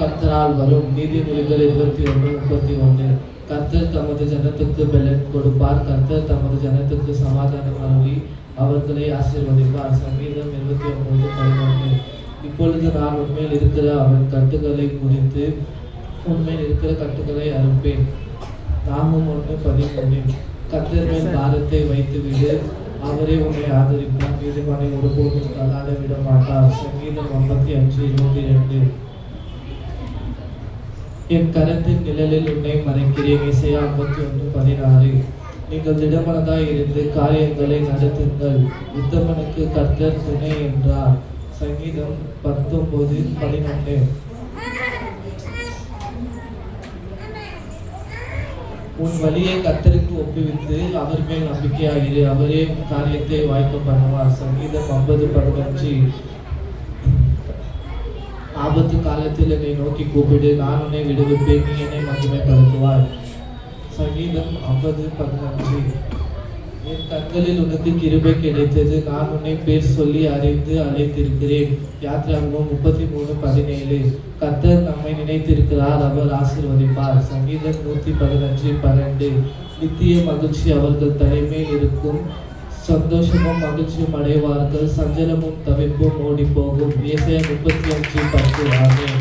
கர்த்தரால் வரும். நீதிமொழிகள் 21:31. கர்த்தர் தமது ஜனத்துக்கு பெலன் கொடுப்பார். கர்த்தர் தமது ஜனத்துக்கு சமாதானம் அருளி அவர்களை ஆசீர்வதிப்பார். சங்கீதம் 29:11. இப்பொழுது நான் உண்மையில் இருக்கிற அவன் கட்டுகளை குறித்து உண்மையில் இருக்கிற கட்டுகளை அறுப்பேன். நாமும் 1:13. கர்த்தர் மேல் பாரத்தை வைத்துவிடு, அவரே உன்னை ஆதரிப்பார். நீதிமானை ஒருபோதும் தள்ளாட விட மாட்டார். சங்கீதம் 55:22. என் கரத்தின் நிழலில் உன்னை மறைக்கிறேன். ஏசாயா 51:16. நீங்கள் திடமனதாய் இருந்து காரியங்களை நடத்துங்கள், உத்தமனுக்கு கர்த்தர் துணை என்றார். சங்கீதம் 19:11. உன் வழியை கர்த்தருக்கு ஒப்புவித்து அவர் மேல் நம்பிக்கையாகிரு, அவரே உன் காரியத்தை வாய்க்க பண்ணுவார். சங்கீதம் 50:15. ஆபத்து காலத்தில் என்னை நோக்கி கூப்பிடு, நான் உன்னை விடுவிப்பேன், நீ என்னை மகிமைப்படுத்துவாய். சங்கீதம் 50:15. என் கண்களில் உனக்கு கிருபை கிடைத்தது, நான் உன்னை பேர் சொல்லி அறிந்து அழைத்திருக்கிறேன். யாத்ராகமம் 33:17. கர்த்தர் நம்மை நினைத்திருக்கிறார், அவர் ஆசீர்வதிப்பார். சங்கீதம் 115:12. நித்திய மகிழ்ச்சி அவர்கள் தலைமையில் இருக்கும், சந்தோஷமும் மகிழ்ச்சியும் அடைவார்கள், சஞ்சலமும் தவிப்பும் ஓடி போகும். ஏசாயா 35:10.